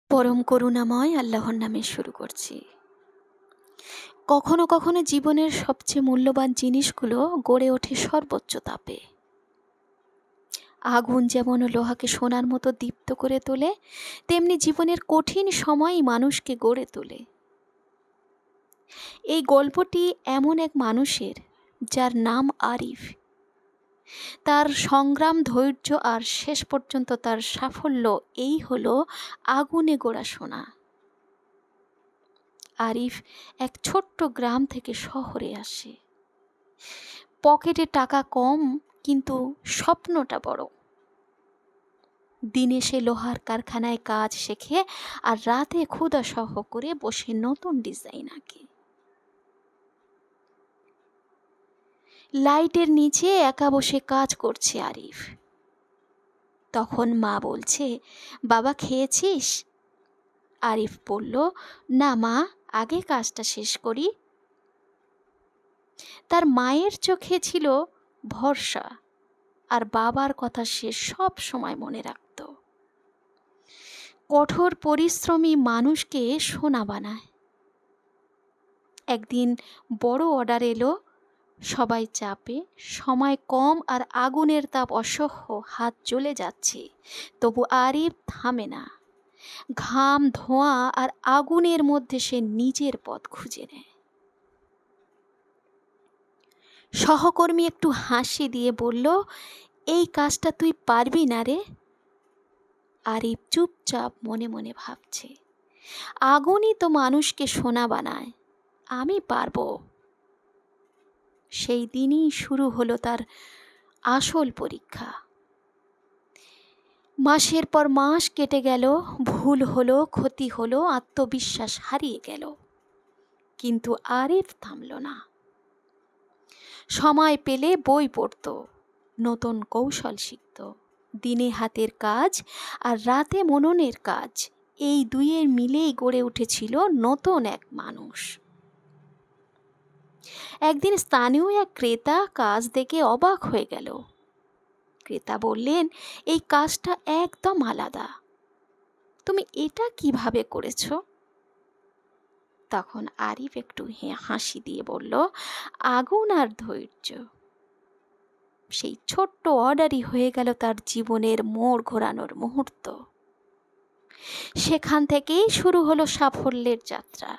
পরম করুণাময় আল্লাহর নামে শুরু করছি। কখনো কখনো জীবনের সবচেয়ে মূল্যবান জিনিসগুলো গড়ে ওঠে সর্বোচ্চ তাপে। আগুন যেমন লোহাকে সোনার মতো দীপ্ত করে তোলে, তেমনি জীবনের কঠিন সময়ই মানুষকে গড়ে তোলে। এই গল্পটি এমন এক মানুষের, যার নাম আরিফ। তার সংগ্রাম, ধৈর্য আর শেষ পর্যন্ত তার সাফল্য এই হলো আগুনে গোড়া সোনা। আরিফ এক ছোট্ট গ্রাম থেকে শহরে আসে। পকেটে টাকা কম, কিন্তু স্বপ্নটা বড়। দিনে সে লোহার কারখানায় কাজ শেখে, আর রাতে ক্ষুধা সহ করে বসে নতুন ডিজাইন আঁকে। লাইটের নিচে একা বসে কাজ করছে আরিফ। তখন মা বলছে, বাবা খেয়েছিস? আরিফ বলল, না মা, আগে কাজটা শেষ করি। তার মায়ের চোখে ছিল ভরসা, আর বাবার কথা সে সব সময় মনে রাখত। কঠোর পরিশ্রমী মানুষকে সোনা বানায়। একদিন বড় অর্ডার এলো, সবাই চাপে, সময় কম আর আগুনের তাপ অসহ্য, হাত জ্বলে যাচ্ছে। তবু আরিফ থামে না। ঘাম, ধোঁয়া আর আগুনের মধ্যে সে নিজের পথ খুঁজে নেয়। সহকর্মী একটু হাসি দিয়ে বলল, এই কাজটা তুই পারবি না রে। আরিফ চুপচাপ মনে মনে ভাবছে, আগুনই তো মানুষকে সোনা বানায়, আমি পারবো। সেই দিনই শুরু হলো তার আসল পরীক্ষা। মাসের পর মাস কেটে গেল, ভুল হলো, ক্ষতি হলো, আত্মবিশ্বাস হারিয়ে গেল। কিন্তু আরিফ থামল না। সময় পেলে বই পড়ত, নতুন কৌশল শিখত। দিনে হাতের কাজ আর রাতে মননের কাজ, এই দুইয়ের মিলেই গড়ে উঠেছিল নতুন এক মানুষ। একদিন স্থানীয় এক ক্রেতা কাজ দেখে অবাক হয়ে গেল। ক্রেতা বললেন, এই কাজটা একদম আলাদা, তুমি এটা কিভাবে করেছো? তখন আরিফ একটু হাসি দিয়ে বলল, আগুন আর ধৈর্য। সেই ছোট্ট অর্ডারই হয়ে গেল তার জীবনের মোড় ঘোরানোর মুহূর্ত। সেখান থেকেই শুরু হলো সাফল্যের যাত্রা।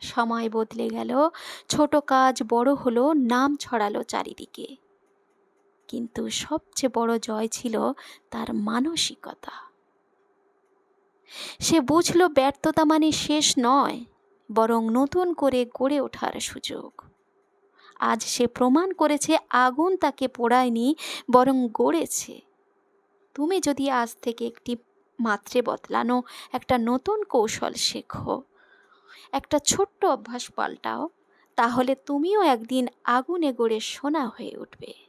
সময় বদলে গেল, ছোট কাজ বড় হলো, নাম ছড়ালো চারিদিকে। কিন্তু সবচেয়ে বড় জয় ছিল তার মানসিকতা। সে বুঝল, ব্যর্থতা মানে শেষ নয়, বরং নতুন করে গড়ে ওঠার সুযোগ। আজ সে প্রমাণ করেছে, আগুন তাকে পোড়ায়নি, বরং গড়েছে। তুমি যদি আজ থেকে একটি মাত্রে বদলানো একটা নতুন কৌশল শেখো, একটা ছোট্ট অভ্যাস পাল্টাও, তাহলে তুমিও একদিন আগুনে গড়ে সোনা হয়ে উঠবে।